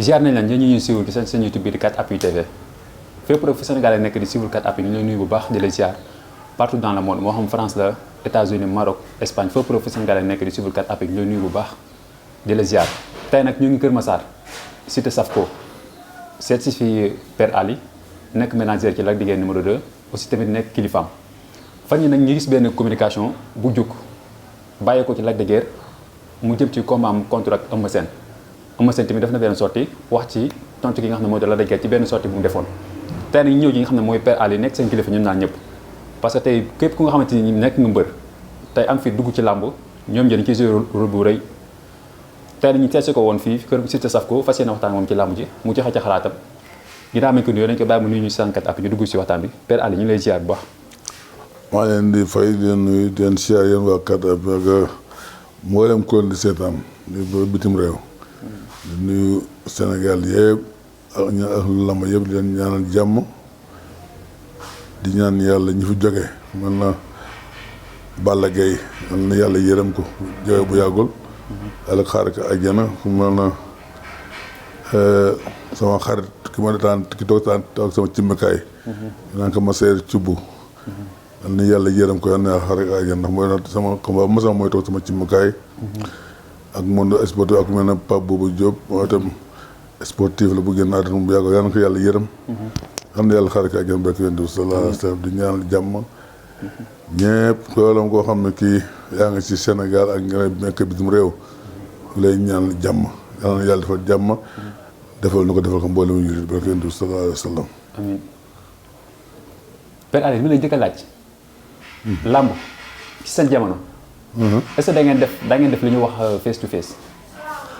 ziar nañ leen ñuy suivre ci seen YouTube bi di 4appuis TV fépp rek fu Sénégalais nekk di suivre 4appuis ñu lay nuyu bu baax di la ziar partout dans le monde moo xam France la États-Unis Maroc Espagne fépp rek fu Sénégalais nekk di suivre 4appuis ñu lay nuyu bu baax di la ziar tey nag ñu ngi Kër Massar cité Safco seet si fi Père Ali nekk manager ci Lac de Guiers numéro 2 aussi tamit nekk kilifaam fan yi nag ñu gis benn communication bu jug bàyyee ko ci Lac de Guiers mu jëm ci combat am contre ak Eumeu Sène tamit def na benn sortie wax ci tontu gi nga xam ne mooy de Lac de Guiers ci benn sortie bu mu defoon tey nag ñëw gi nga xam ne mooy Père Ali nekk seen kilifa ñun naan ñëpp parce que tey képp ku nga xamante ni nekk nga mbër tey am fi dugg ci làmb ñoom ñoo ciy joué rôle bu rëy tey nañu teesi ko woon fii kër Cité Safco fas yéene waxtaan moom ci làmb ji mu joxe ca xalaatam ginnaaw ma ko nuyoo dañ ko bàyyi mu nuyu ñu 64 ak ñu dugg si waxtaan bi Père Ali ñu ngi lay ziar bu baax. maa leen di fay di leen nuyu di leen ziar yéen waa 4appuis ak mboolem kuréel di seetaan di bitim réew di nuyu Sénégal yëpp ak ña ak làmb yëpp di leen ñaanal jàmm di ñaan yàlla ñi fi jóge mën na Balla Gaye mën na yàlla yërëm ko jóge bu yàggul yàlla xaar ko àjjana fu mel na sama xarit ki ma daan ki toog sama cimmikaay naan ko ma seer cubbu yal na yàlla yërëm ko yal na yàlla xaar ko àjjana ndax mooy na sama combat bu ma sama mooy toog sama cimmikaay ak monde sportif ak mel na Pape Bouba Diop mooy itam sportif la bu génn àdduna bu yàggul yal na ko yàlla yërëm yal na yàlla xaar ko àjjana barke Yonent bi sallallahu alayhi wa sallam di ñaanal jàmm ñëpp loolam koo xam ne kii yaa ngi ci Sénégal ak nga nekk bitim réew lay ñaan jàmm yal na yàlla defal jàmm defal nu ko defal ko mboolem jullit barke Yonent bi sallallahu alayhi wa sallam. amiin Père Ali mi lay jëkk a laaj. làmb ci seen jamono. est-ce que da ngeen def li ñuy wax face to face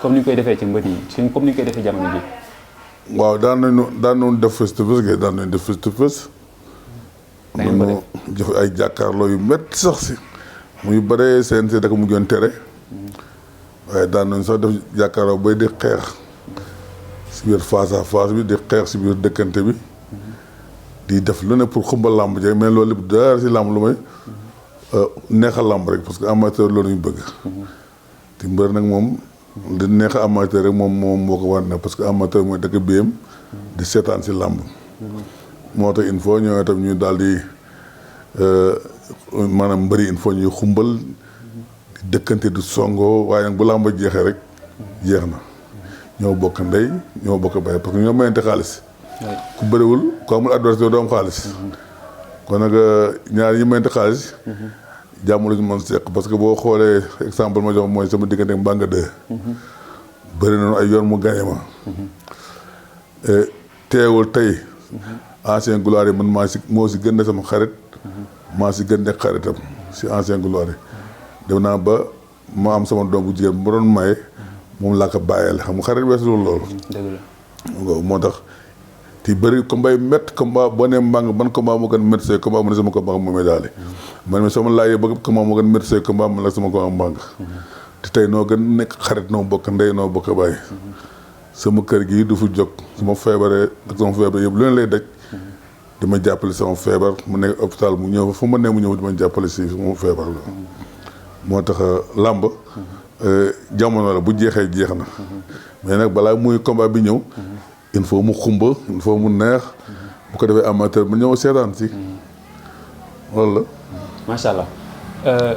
comme ni ñu koy defee ci mbër yi comme ni ñu koy defee jamono ji. waaw daan nañu def face to face daan nañu def face to face. da ngeen ko def jëf ay jàkkaarloo yu métti sax si muy bëree CNG da ko mujjoon tere waaye daan nañ sax def jàkkaarloo bay di xeex si biir face à face bi di xeex si biir dëkkante bi di def lu ne pour xumbal làmb jeeg mais loolu lépp dara si làmb lu may neexal làmb rek parce que amateur loolu ñu bëgg te mbër nag moom di neex amateur rek moom moo ko war ne parce que amateur mooy dëkk biyam di seetaan si làmb moo tax il faut ñoo itam ñu daal di maanaam mbëri il faut ñuy xumbal di dëkkante du songo waaye nag bu làmb jeexee rek jeex na ñoo bokk ndey ñoo bokk bay parce que ñoo mayante xaalis ku bëriwul ku amul adversaire doo am xaalis kon nag ñaar ñi mayante xaalis jàmm la ñu mën seq parce que boo xoolee exemple ma jox mooy sama diggante Mbanga 2 bëri nañu ay yoon mu gagné ma teewul tey ancien gloire yi man moo si gën a sama xarit maa si gën a xaritam si ancien gloire yi dem naa ba ma am sama doom bu jigéen bu ma doon maye moom laa ko bàyyeel xam nga xarit weesu loolu. dëgg la moo tax te bëri combat yu métti combat boo nee Mbang ban combat moo gën métti say combat mu ne sama combat mu médaale man mi sama laajee ba combat moo gën métti say combat man la sama combat Mbang te tey noo gën nekk xarit noo bokk ndey noo bokk bàyyi sama kër gi du fu jóg su ma feebaree ak sama feebar yëpp lu leen lay daj dama jàppale sama feebar mu nekk hôpital mu ñëw fu ma ne mu ñëw dama jàppale si sama feebar la moo tax làmb jamono la bu jeexee jeex na mais nag balaa muy combat bi ñëw il faut mu xumba il faut mu neex bu ko defee amateur mu ñëw seetaan si loolu la. macha allah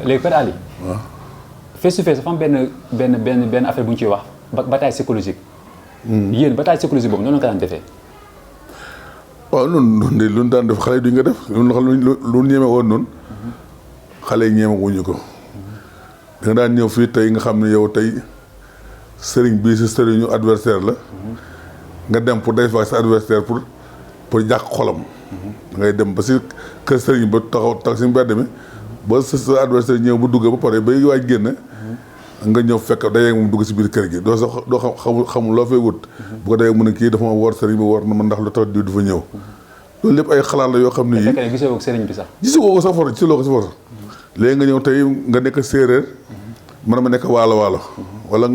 léegi Père Ali. waaw face to face dafa am benn affaire bu ñu ciy wax bataille psychologique. yéen bataille psychologique boobu noonu la ko daan defee. waaw noonu de lu ñu daan def xale yi duñ ko def lu ñeme woon noonu xale yi ñeme wuñu ko da nga daan ñëw fii tey nga xam ne yow tey sëriñ bii si sëriñu adversaire la nga dem pour day fa sa adversaire pour yàq xolam da ngay dem ba si kër sëriñ ba tax si mbedd mi ba sa adversaire ñëw bu dugg ba pare bay waaj génn nga ñëw fekk day moom dugg si biir kër gi doo sax doo xamul loo fay wut bu ko dee mu ne kii dafa ma war sëriñ bi war na ma ndax lu tax diw dafa ñëw loolu lépp ay xalaat la yoo xam ne fekk ne gisoo ko sëriñ bi sax gisoo ko sax for gisuloo ko si for léegi nga ñëw tey nga nekk séeréer man ma nekk waalo wala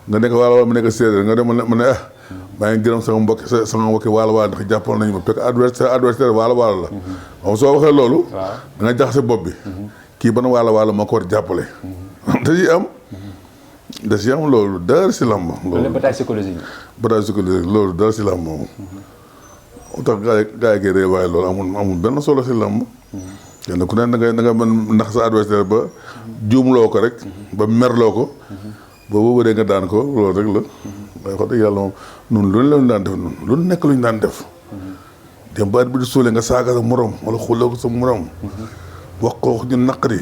nga nekk waalo ma nekk séeréer nga dem ma ne maa ngi gërëm sama mbokki waalo ndax jàppal nañu ma fekk adversaire waalo la moom soo waxee loolu da nga jax sa bopp bi kii ban waalo moo ko war jàppale te yi am da si am loolu dara si làmb. loolu la bataille psychologique. bataille psychologique loolu dara si làmb moom. moo tax gaa yi koy réer waaye loolu amul benn solo si làmb. kenn ku ne da nga mën ndax sa adversaire ba juumloo ko rek. ba merloo ko. boobu bëree nga daan ko loolu rek la. waaye wax dëgg yàlla moom nun lu ñu daan def nun lu nekk lu ñu daan def. dem ba at bi di suulee nga saaga sa morom wala xuloo ko sa morom. wax ko wax ñu naqari.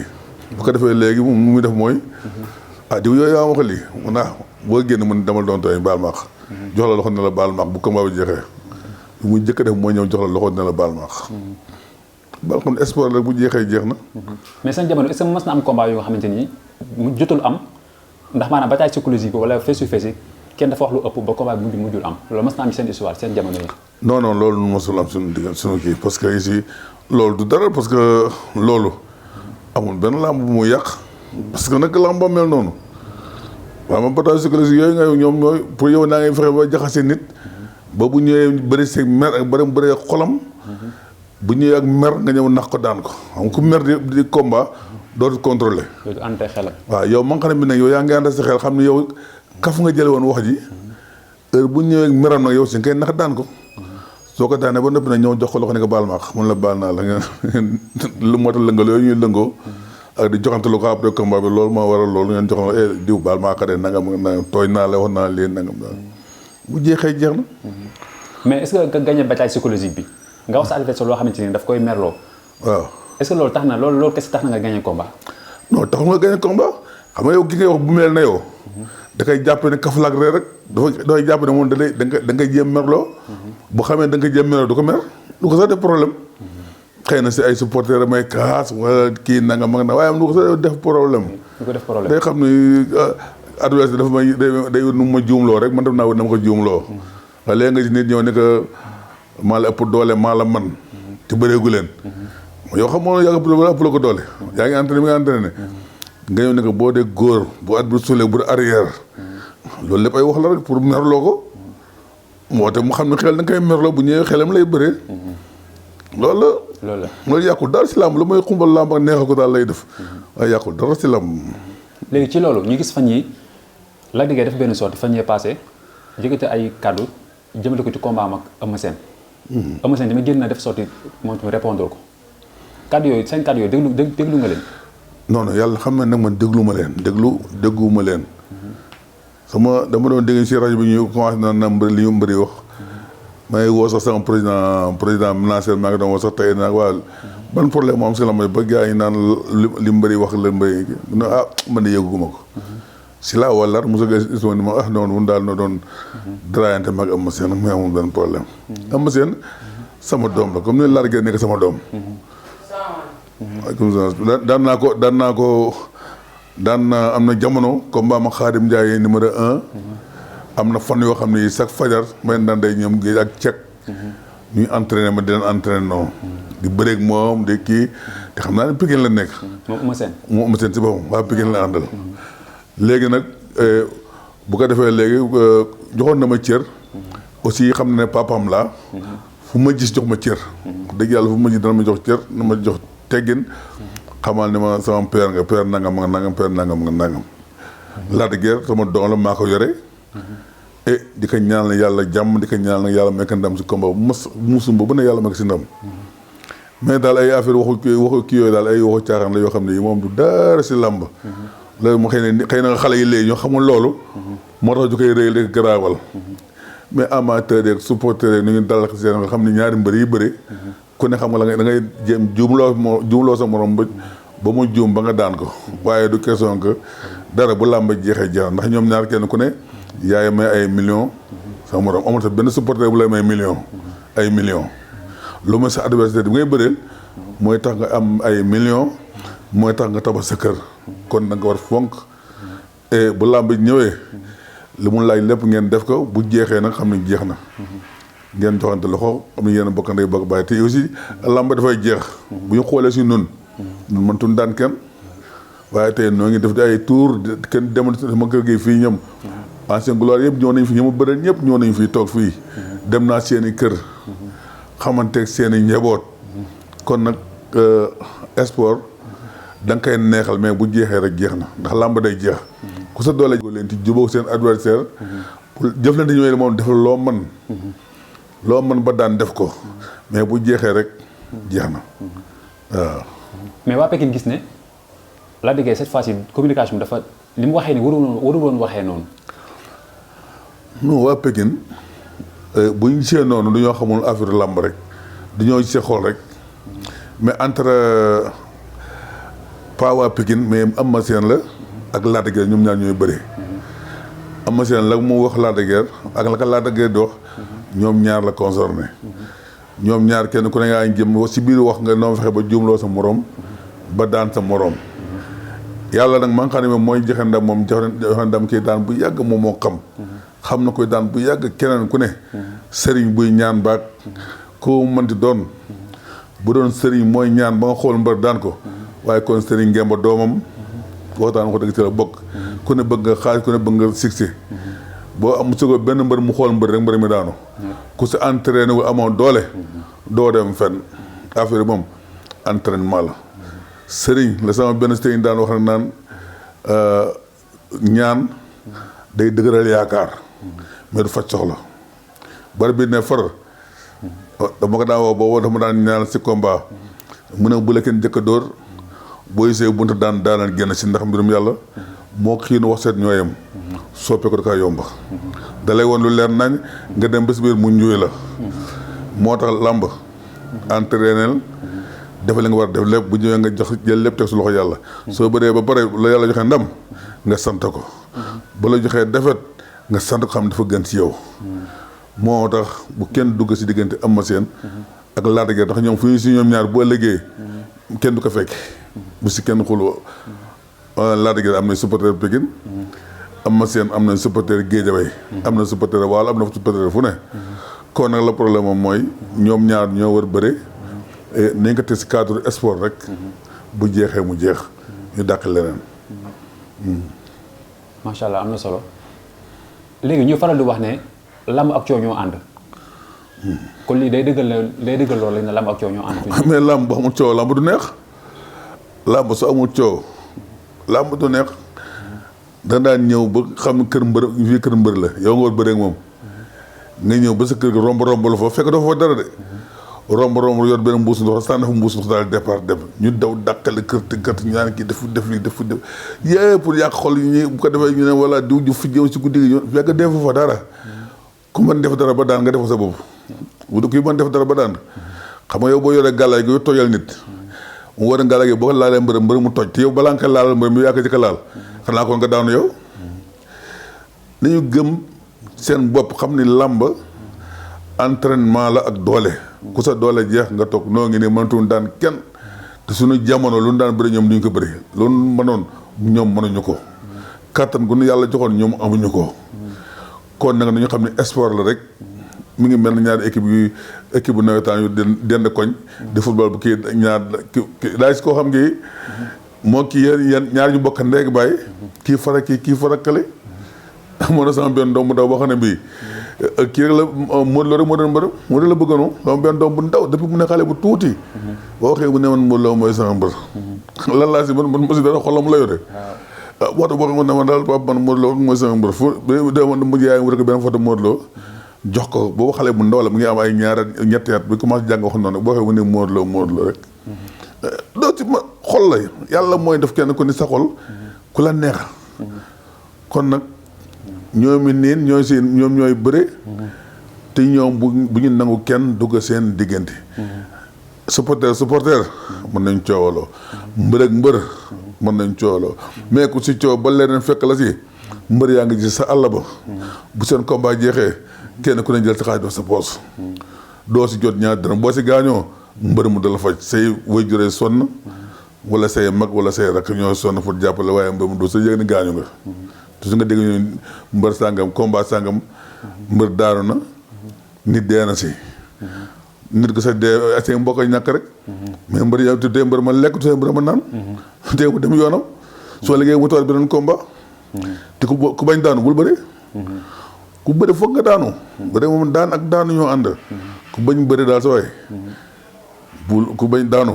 bu ko defee léegi moom mu muy def mooy. diw yooyu yaa wax lii mun naa boo génn mun demal doon tooy baal maax. jox la loxo ne la baal maax bu combat bi jeexee. lu muy njëkk a def mooy ñëw jox la loxo ne la baal maax. ba xam ne sport la bu jeexee jeex na. mais seen jamono est-ce que mas na am combat yoo nga xamante ni mu jotul am ndax maanaam bataille psychologique bi wala face to face kenn dafa wax lu ëpp ba combat bi mujjul am loolu mas na am seen histoire seen jamono yi. non loolu mosul am suñu diggante suñu kii parce que ici loolu du dara parce que loolu amul benn lamb bu mu yàq. parce que nag lamb ba mel noonu. waaw man bataille psychologique yooyu nga ñoom ñooy pour yow naa ngay fexe ba jaxase nit. ba bu ñëwee bëri seeg mer ak bëri xolam. bu ñëwee ak mer nga ñëw nax ko daan ko xam ku mer di combat dootu contrôlé. dootu ànd ak xelam. waaw yow man xam ne bi nag yow yaa ngi ànd sa xel xam ne yow kaf nga jële woon wax ji heure bu ñëwee ak meram nag yow si nga koy nax daan ko. soo ko daanee ba noppi nag ñëw jox ko loxo ne ko baal ma mun la baal naa la nga lu moo tax lëngal yooyu ñuy lëngoo ak di joxante lu ko après combat bi loolu moo waral loolu ngeen jox la diw baal maa xadee nangam tooñ naa la wax naa leen nangam daal bu jeexee jeex na. mais est-ce que nga gagné bataille psychologique bi. nga wax sa adversaire loo xamante ni daf koy merloo. waaw est-ce que loolu tax na loolu kese tax na nga gagné combat. non taxul nga gagné combat xam nga yow ki ngay wax bu mel na yow. da koy jàpp ne kafulaak ree rek dafay jàpp ne moom da nga jéem merloo. bu xamee da nga jéem merloo du ko mer du ko sax def problème. xëy na si ay supporters may kaas wala kii nangam ak na waaye am du ko sax def problème. du ko def problème day xam ni adversaire dafa may day nu ma juumloo rek man def naa wut na ma ko juumloo. waaye léegi nga gis nit ñëw ne que maa la ëpp doole maa la man te bëreegu leen. yow xam moo yàgg ëpp la ko doole. yaa ngi entraîné mi nga entraîné. nga ñëw ne que boo dee góor bu at bi suulee bu arrière. loolu lépp ay wax la rek pour merloo ko. moo tax mu xam ne xel da nga koy merloo bu ñëwee xelam lay bëree. loolu la. loolu yàqul dara si làmb lu may xumbal làmb ak neexal ko daal lay def. waaye yàqul dara si làmb. léegi ci loolu ñu gis fan yi Lac de Guiers def benn sortie fan yee passé yëkkate ay kàddu jëmale ko ci combat am ak Eumeu Sène. Eumeu Sène dama génn na def sortie moom tamit répondre ko kàddu yooyu seen kàddu yooyu déglu nga leen. non yàlla xam na nag man dégluwuma leen. dama doon dégg si rajo bi ñu commencé na li ñu mbëri wax. may woo sax sama président menaceur maa ngi doon woo sax tey nag waa ban problème moo am si la may ba gars yi naan li mbëri wax la mbëri man de yëguguma ko. si laa wàllar mosa ga isma ni ma noonu mun daal no doon draayante mag Eumeu Sène nag muy amul benn problème. Eumeu Sène sama doom la comme ni Lac de Guiers nekk sama doom. daan naa am na jamono combat ma Khadim Ndiaye numéro 1. am na fan yoo xam ne chaque fajar may daan day ñoom géej ak cek. ñuy entraîné ma di leen entraîné noonu. di bëreeg moom di kii te xam naa ne Pikine la nekk. moom Eumeu Sène. si boppam waa Pikine la àndal. léegi nag bu ko defee léegi joxoon na ma cër. aussi xam na ne papaam laa. fu ma gis jox ma cër. dëgg yàlla fu ma gis dana ma jox cër dana ma jox teggin. xamal ne ma sama père nga père nangam nga nangam père nangam nga nangam. Lac de Guiers sama doom la maa ko yore. di ko ñaanal yàlla jàmm di ko ñaanal yàlla may ko ndam si combat bu musum ba ne yàlla may ko si ndam. mais daal ay affaire waxu kii yooyu daal ay waxu caaxaan la yoo xam ne yi moom du dara si làmb. loolu mu xëy na xale yi léegi ñoo xamul loolu. moo tax ñu koy réy di garaawal. mais amateur yeeg supporter yeeg ni ñu dalal seen nga xam ne ñaari mbër yi bëri. ku ne xam nga da ngay jéem juumloo sa morom ba mu juum ba nga daan ko. waaye du question que dara bu làmb jeexee jeex ndax ñoom ñaar kenn ku ne yaay may ay millions. sa morom amul sa benn supporter bu lay may millions. ay millions. lu ma sa adversaire bi ngay bëreel. mooy tax nga am ay millions. mooy tax nga tabax sa kër. kon da nga war fonk. et bu làmb ñëwee. li mu laaj lépp ngeen def ko bu jeexee nag xam ne jeex na. ngeen joxante loxo am na yéen bokk ndey bokk bàyyi te aussi làmb dafay jeex. bu ñu xoolee si nun mëntuñ daan kenn. waaye tey noo ngi def di ay tour kenn demal sama kër gi fii ñoom. ancien gloire yëpp ñëw nañ fi ñoom bëri ñëpp ñëw nañ fii toog fii. dem naa seeni kër. xamanteeg seeni njaboot. kon nag sport da nga koy neexal mais bu jeexee rek jeex na ndax làmb day jeex. ku sa doole ko leen ci jubóog seen adversaire pour jëflante ñooy moom defal loo mën ba daan def ko mais bu jeexee rek jeex na waaw. mais waa Pikine gis ne Lac de Guiers cette fois-ci communication bi dafa li mu waxee ni waru woon waxee noonu. non waa Pikine bu ñu gisee noonu dañoo xamul affaire làmb rek dañoo gisee xool rek mais entre pas waa Pikine mais Eumeu Sène la ak Lac de Guiers ñoom ñaar ñooy bëree. Eumeu Sène la mu wax Lac de Guiers ak la ko Lac de Guiers di wax ñoom ñaar la concerné ñoom ñaar kenn ku ne ngaa jëm si biir wax nga noo fexe ba juumloo sa morom ba daan sa morom yàlla nag maa nga xam ne mooy joxe ndam moom joxe ndam kii daan bu yàgg moom moo xam na koy daan bu yàgg keneen ku ne sëriñ buy ñaan baag koo mënti doon bu doon sëriñ mooy ñaan ba nga xool mbër daan ko waaye kon sëriñ ngemba doomam waxtaan ko dëgg ci la bokk ku ne bëgg nga xaalis ku ne bëgg nga succès boo am sugoo benn mbër mu xool mbër rek mbër mi daanu ku si entraîné wu amoon doole doo dem fenn affaire moom entraînement la sëriñ la sama benn sëriñ daan wax naan ñaan day dëgëral yaakaar mais du faj soxla bari bi ne far dama ko daan woo boobu dama daan ñaan si combat mu ne bu la kenn jëkk a dóor booy see bunta daanal génn si ndax mbirum yàlla moo xiin wax seet ñooyam soppee ko da kaa yomba da lay woon lu leer nañ nga dem bés biir mu njuuy la moo tax làmb entraîneel defe li nga war a def lépp bu ñëwee nga jox jël lépp teg su loxo yàlla soo bëree ba pare la yàlla joxee ndam nga sant ko ba la joxee defet nga sant ko xam dafa gën ci yow moo tax bu kenn dugg si diggante Eumeu Sène ak Lac de Guiers ndax ñoom fu ñu si ñoom ñaar bu ëllëgee kenn du ko fekk bu si kenn xuloo Lac de Guiers am na supporter Pikine Eumeu Sène am na supporter Guédiawaye am na supporter Waalo am na supporter fu ne kon nag la problème moom mooy ñoom ñaar ñoo war bëre nañ ko teg si cadre sport rek bu jeexee mu jeex ñu dàq leneen. macha allah am na solo léegi ñu faral di wax ne lamb ak coow ñoo ànd. kon lii day dëggal loolu lañ ne lamb ak coow ñoo ànd. mais lamb bu amul coow lamb du neex lamb su amul coow lamb du neex da daan ñëw ba xam kër mbër fii kër mbër la yow nga war bëree ak moom nga ñëw ba sa kër gi romb la fa fekk dafa fa dara de. romb yor benn mbuus ndox sànni fa mbuus ndox daal départ dem ñu daw dàqale kër ñu naan kii def yee pour yàq xol yi ñi bu ko defee ñu ne wala diw ju fi jëw si guddi gi ñu fekk def fa dara ku mën def dara ba daan nga def sa bopp bu kuy mën def dara ba daan xam nga yow boo yoree gàllaay gi tojal nit mu war a gàllaay gi boo ko laalee mbër mu toj te yow balaa nga koy laalal mbër mi yaa ko jëkk laal xanaa kon nga daanu yow nañu gëm seen bopp xam ni làmb entraînement la ak doole ku sa doole jeex nga toog noo ngi ne mënatuñ daan kenn te suñu jamono lu ñu daan bëri ñoom duñ ko bëri loolu mënoon ñoom mënuñu ko kattan gu nu yàlla joxoon ñoom amuñu ko kon nag nañu xam ne sport la rek mi ngi mel na ñaari équipe bu nawetaan yu dend koñ di football bu kii ñaar daa si koo xam ngi moo kii yéen ñaar ñu bokk ndeeg bàyyi kii fara kale moo na sama benn doom bu ndaw boo xam ne bii kii rek la Modou Lo rek moo doon mbër Modou la bëggoon sama benn doom bu ndaw depuis mu ne xale bu tuuti boo waxee bu ne man Modou Lo mooy sama mbër lan laa si man mosi dara xolam la yore waxtu boo xam ne man daal papa man Modou Lo mooy sama mbër fu demoon mujj yaay mu rek benn photo Modou Lo jox ko boobu xale bu ndaw la mu ngi am ay ñetti at bi commencé jàng wax noonu boo waxee bu ne Modou Lo rek doo ci ma xol la yàlla mooy def kenn ku ni sa xol ku la neex kon nag ñoomi niin ñooy bëre te ñoom bu ñu nangu kenn dugg seen diggante supporter mën nañ coowaloo mbër ak mbër mën nañ coowaloo mais ku si coow ba leneen fekk la si mbër yaa ngi gis sa àll ba bu seen combat jeexee kenn ku ne jël sa xaalis def sa poos doo si jot ñaar dërëm boo si gaañoo mbër mu dala faj say waajur sonn wala say mag wala say rakk ñoo sonn pour jàppale waaye mbër mu du sa yëg ni gaañu nga te su nga dégg ñu mbër sàngam combat sàngam mbër daanu na nit dee na si nit ko sax dee seen mbokk ñàkk rek mais mbër yow te mbër ma lekk te mbër ma naan te mu dem yoonam soo liggéey mu tawal beneen combat te ku bañ daanu bul bëri ku bëri foog nga daanu bëri moom daan ak daanu ñoo ànd ku bañ bëri daal sa waay ku bañ daanu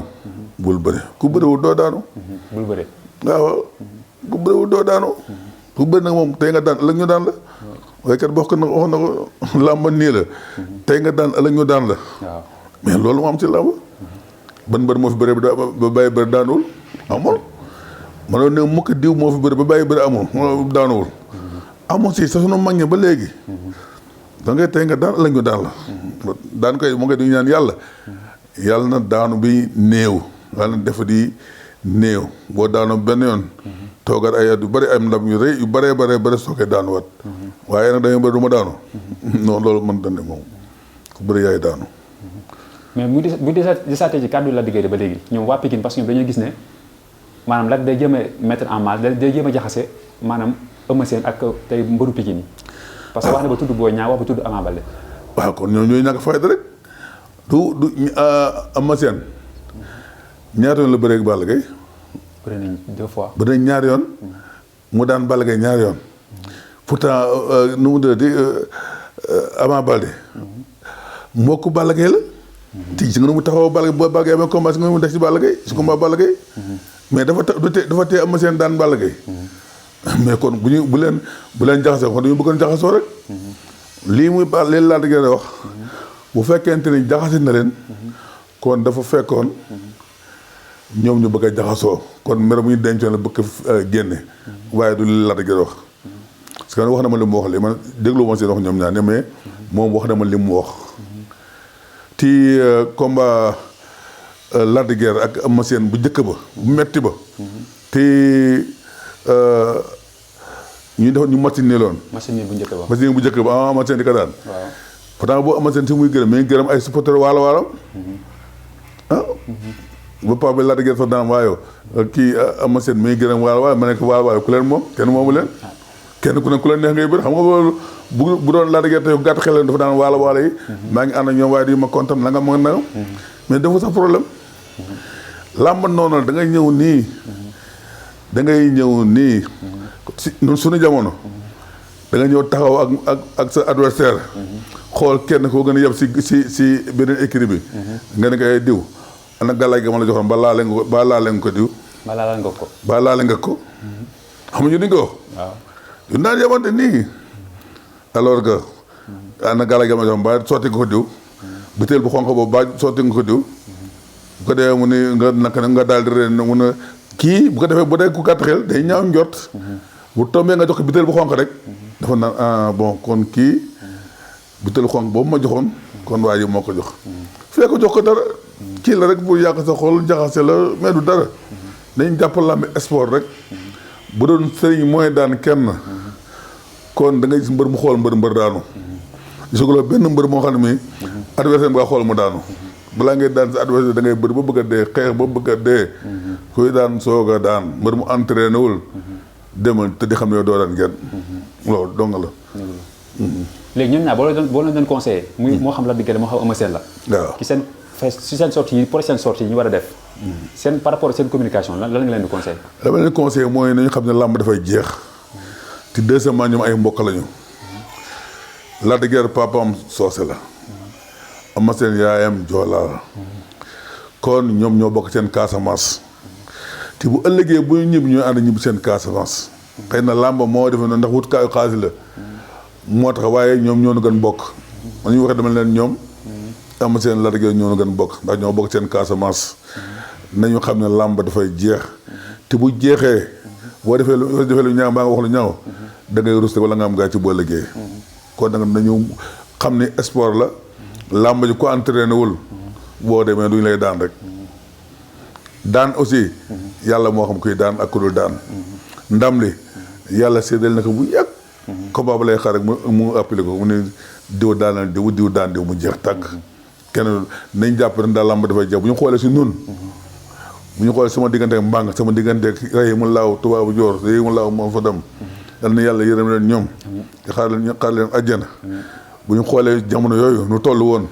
bul bëri ku bëriwul doo daanu bul bëri waaw ku bëriwul doo daanu ku bëri nag moom tey nga daan ëllëg ñu daan la waaye kat bokk na wax na ko làmb nii la tey nga daan ëllëg ñu daan la mais loolu moo am ci làmb ban mbër moo fi bëri ba bàyyi bëri daanuwul amul ma ne mukk diw moo fi bëri ba bàyyi bëri amul daanuwul amul si sa sunu mag ñi ba léegi da ngay tey nga daan ëllëg ñu daan la daan koy moo ngi di ñaan yàlla na daanu bi néew yàlla na defa di néew boo daanoo benn yoon toogaat ay at yu bëri ay ndam yu rëy yu bëree bëri soo koy daanuwaat waaye nag da ngay bëri du ma daanu non loolu mën dane moom ku bëri yaay daanu mais bu desaatee ci kàddu la diggéey ba léegi ñoom waa Pikine parce que ñoom dañoo gis ne maanaam Lac day jéem a mettre en mal day jéem a jaxase maanaam Eumeu Sène ak tey mbëru Pikine yi parce que wax na ba tudd Boy Niang wax ba tudd Ama Baldé waaw kon ñoom ñooy ñàkk fayda rek du Eumeu Sène ñaata yoon la bëree ak Balla Gaye bëri nañ 2 fois bëri nañ ñaari yoon mu daan Balla Gaye ñaari yoon pourtant nu mu dëddati Ama Baldé mbokku Balla Gaye la ti si nga nu mu taxaw Balla Gaye amee combat si nga nu mu def si Balla Gaye si combat Balla Gaye mais dafa tee Eumeu Sène daan Balla Gaye mais kon bu leen jaxasoo kon dañu bëggoon jaxasoo rek lii muy leen laa diggee wax bu fekkente ni jaxase na leen kon dafa fekkoon ñoom ñu bëgg a jaxasoo kon mer bu ñu dencoon la bëgg génne waaye du leen laa diggee wax parce que wax na ma li mu wax li man déglu ma seen wax ñoom ñaar ne mais moom wax na ma li mu wax ci combat Lac de Guiers ak Eumeu Sène bu njëkk ba bu metti ba te ñu defoon ñu machine loon machine bu njëkk ba machine bu njëkk ba Eumeu Sène di ko daan waaw pourtant boo Eumeu Sène si muy gërëm mais ngi gërëm ay supporter waalo ba paa bi Lac de Guiers fa daan waayo kii Eumeu Sène mi ngi gërëm waalo ma nekk waalo ku leen moom kenn moomu leen kenn ku ne ku leen neex ngay bëri xam nga loolu bu doon Lac de Guiers tey gàtt xel leen dafa daan waalo yi maa ngi ànd ak ñoom waaye di ma kontaan na nga ma nangam mais dafa sax problème làmb noonu la da ngay ñëw nii si ñun suñu jamono da nga ñëw taxaw ak sa adversaire xool kenn koo gën a yeb si beneen écurie bi nga ne ko ay diw ana gàllaay ga ma la joxoon ba laale nga ko diw ba laale nga ko xam nga ñu ni ko waaw yu naan yemante nii alors que ana gàllaay ga ma la joxoon ba sotti nga ko diw butéel bu xonq boobu ba sotti nga ko diw bu ko defee mu ni nga daal di reen mun a kii bu ko defee bu dee ku gàtt xel day ñaaw njort bu tombee nga jox ko butéel bu xonq rek dafa naan ah bon kon kii butéel xonq boobu ma joxoon kon waa ji moo ko jox fee ko jox ko dara kii la rek pour yàq sa xol jaxase la mais du dara dañ jàpp làmbi sport rek bu doon sëriñ mooy daan kenn kon da ngay gis mbër mu xool mbër daanu gisaguloo benn mbër moo xam ne mi adversaire bi nga xool mu daanu balaa ngay daan sa adversaire da ngay bëri ba bëgg a dee xeex ba bëgg a dee kuy daan soog a daan mbër mu entraîné wul demal te di xam ne yow doo daan kenn loolu dong la léegi ñoom ñaar boo leen doon conseillé muy moo xam Lac de Guiers moo xam Eumeu Sène la waaw ci seen sortie yi prochaine sortie yi ñu war a def seen par rapport seen communication lan nga leen di conseillé dama leen conseillé mooy nañu xam ne làmb dafay jeex te deuxièmement ñoom ay mbokk lañu Lac de Guiers papaam soose la Eumeu Sène yaayam joola la kon ñoom ñoo bokk seen Casamance te bu ëllëgee bu ñu ñibbi ñooy ànd ñibbi seen Casamance xëy na làmb moo defe noonu ndax wut kaayu xaalis la moo tax waaye ñoom ñoo nu gën bokk man ñu waxee dama leen ñoom Eumeu Sène Lac de Guiers ñoo nu gën bokk ndax ñoo bokk seen Casamance nañu xam ne làmb dafay jeex te bu jeexee boo defee lu ñaaw mbaa nga wax lu ñaaw da ngay rus wala nga am gàcce boo liggéey kon nag nañu xam ne sport la làmb ji ko entraîné wul boo demee duñu lay daan rek daan aussi yàlla moo xam kuy daan ak ku dul daan ndam li yàlla séddal na ko bu yàgg combat ba lay xaar rek mu appelé ko mu ne diw daan diw daan diw mu jeex tàkk kenn nañ jàpp ne daal làmb dafay jeex bu ñu xoolee si nun bu ñu xoolee sama diggante ak mbàng sama diggante ak rey mu laaw tubaabu joor rey mu laaw moom fa dem yal na yàlla yërëm leen ñoom xaar leen àjjana bu ñu xoolee jamono yooyu nu toll woon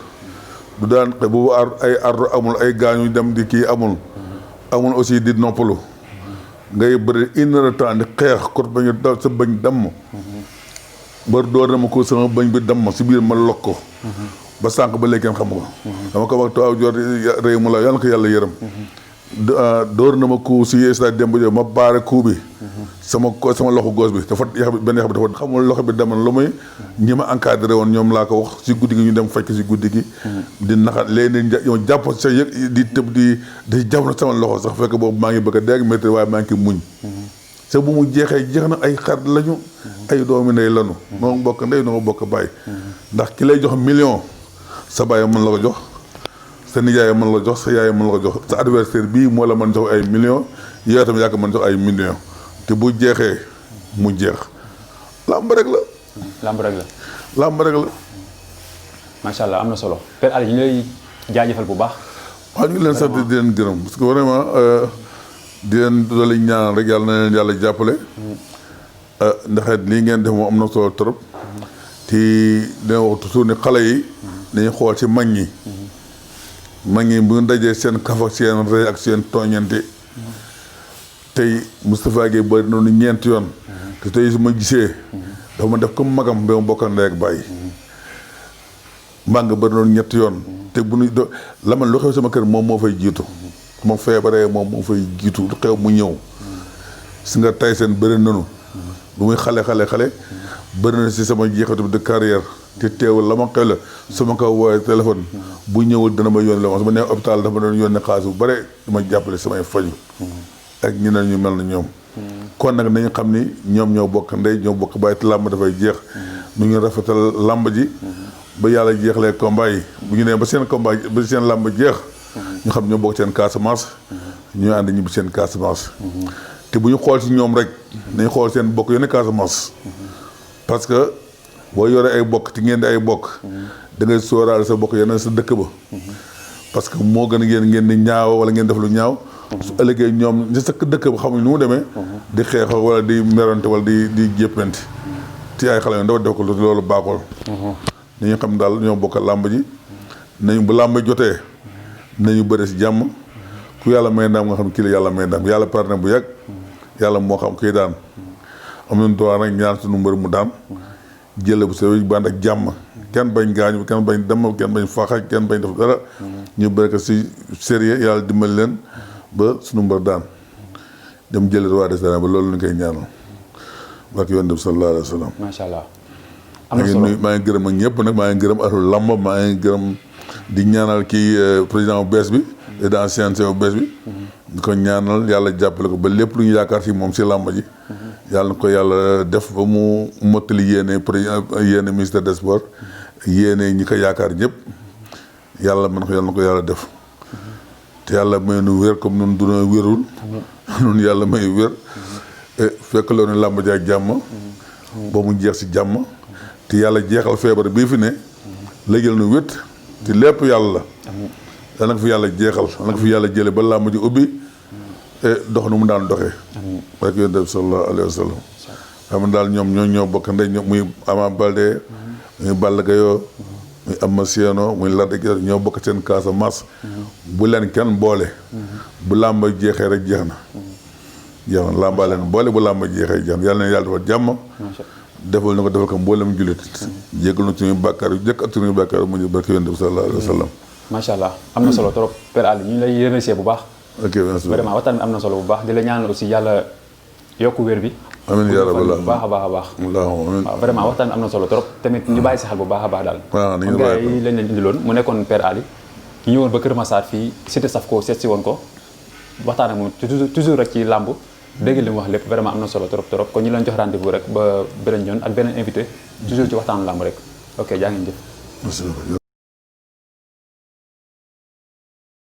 du daan boobu ay ardo amul ay gaañu dem di kii amul aussi di noppalu ngay bëri 1 heure de temps di xeex kot bañu dal sa bañ damm bër door na ma ko sama bañ bi damm si biir ma lokk ko ba sànq ba léegi kenn xam ko dama ko wax tuwaaw jor rëy mu la yàlla ko yàlla yërëm dóor na ma coup si stade Demba Diop ma baare coup bi sama loxo gauche bi dafa benn yax bi dafa xamul loxo bi demoon lu muy ñi ma encadré woon ñoom laa ko wax si guddi gi ñu dem fekk si guddi gi di naxat léegi yow jàpp sa yëg di tëb di jàpp na sama loxo sax fekk boobu maa ngi bëgg a dégg métti waaye maa ngi muñ sa bu mu jeex na ay xarit lañu ay doomi ndey lanu noo bokk ndey noo bokk bàyyi ndax ki lay jox million sa bàyyi mën la ko jox sa nijaay mën la jox sa yaay mën la ko jox sa adversaire bii moo la mën jox ay millions yow tamit yaa ko mën jox ay millions te bu jeexee mu jeex làmb rek la. làmb rek la. làmb rek la. macha allah am na solo Père Aly ñu lay jaajëfal bu baax. waaw ñu ngi leen sant di leen gërëm parce que vraiment di leen doole ñaanal rek yàlla na leen yàlla jàppale. ndax lii ngeen def moom am na solo trop. te dina wax toujours ne xale yi. dañuy xool ci mag ñi. mag ñi bu ñu dajee seen kaf ak seen rëy ak seen tooñante. tey Moustapha Gueye bëri noonu ñeenti yoon. te tey su ma gisee. dafa ma def comme magam ba ma bokkal ndey ak bàyyi. mbaa nga bëri noonu ñetti yoon. te bu ñu la man lu xew sama kër moom moo fay jiitu. ma feebaree moom moo fay jiitu lu xew mu ñëw. si nga tay seen bëri nanu bu muy xale bëri na si sama jeexatu de carrière te teewul la ma xew la su ma ko woowee téléphone bu ñëwul dana ma yónnee su ma nee hôpital dafa doon yónnee xaalis bu bare dama jàppale samay faju ak ñeneen ñu mel na ñoom kon nag nañu xam ni ñoom ñoo bokk ndey ñoo bokk bàyyi te làmb dafay jeex nu ñu rafetal làmb ji ba yàlla jeexlee combat yi bu ñu nee ba seen combat ba seen làmb jeex ñu xam ñoo bokk seen Casamance ñu ànd ñibbi seen Casamance te bu ñu xool si ñoom rek nañu xool seen bokk yone Casamance parce que boo yoree ay bokk ci ngeen di ay bokk da ngay sóoraale sa bokk yeneen sa dëkk ba parce que moo gën a ngeen di ñaaw wala ngeen def lu ñaaw su ëllëgee ñoom ñi sa dëkk ba xamuñ nu mu demee di xeexoo wala di merante wala di jéppante ci ay xale yu ndaw def ko loolu baaxul nañu xam daal ñoo bokk làmb ji nañu bu làmb jotee nañu bëre si jàmm ku yàlla may ndam nga xam kii la yàlla may ndam yàlla pare na bu yàgg yàlla moo xam kii daan am nañu droit nag ñaan suñu mbër mu daan jël bu sewee bànd ak jàmm kenn bañ gaañu kenn bañ dem kenn bañ faxa kenn bañ def dara ñu bëri ko si sérieux yàlla dimbali leen ba suñu mbër daan dem jël roi des arènes ba loolu lañ koy ñaanal barke yonent bi sallallahu alayhi wa sallam. macha allah am na solo maa ngi gërëm ak ñëpp nag maa ngi gërëm ahlu lamb maa ngi gërëm di ñaanal kii président bu bees bi président CNG bu bees bi di ko ñaanal yàlla jàppale ko ba lépp lu ñu yaakaar si moom si làmb ji yàlla na ko yàlla def ba mu mottali yéene président yéene ministère des sports yéene ñi ko yaakaar ñëpp yàlla mën ko yàlla na ko yàlla def te yàlla may nu wér comme nun duna wérul nun yàlla may wér fekk loo ne làmb ji ak jàmm ba mu jeex si jàmm te yàlla jeexal feebar bii fi ne léegi nu wét te lépp yàlla la yàlla na ko fi yàlla jeexal yàlla na ko fi yàlla jële ba làmb ji ubbi dox nu mu daan doxee rek yonent bi sallallahu alayhi wa sallam xam daal ñoom ñoo bokk ndey ñoom muy Ama Baldé muy Balla Gaye muy Ama Séno muy Lac de Guiers ñoo bokk seen Casamance bu leen kenn boole bu làmb jeexee rek jeex na làmbaa leen boole bu làmb jeexee jeex na yàlla na yàlla defal jàmm defal na ko defal ko mboolem jullit jéggal na suñuy bàkkaar yu jëkk ak suñuy bàkkaar mu ñu barke yonent bi sallallahu alayhi wa sallam macha allah am na solo trop Père Aly ñu ngi lay remercier bu baax ok merci vraiment waxtaan bi am na solo bu baax di la ñaanal aussi yàlla yokku wér bi amiin yaa rabbal bu baax a baax a baax waaw vraiment waxtaan bi am na solo trop tamit ñu bàyyi si xel bu baax a baax daal kon gars yi lañ leen indiloon mu nekkoon Père Aly ki ñëwoon ba Kër Massar fii cité Safko seet si woon ko waxtaan ak moom toujours rek ci làmb dégg li mu wax lépp vraiment am na solo trop trop kon ñu leen jox rendez-vous rek ba beneen yoon ak beneen invité toujours ci waxtaanu làmb rek ok jaa ngeen jëf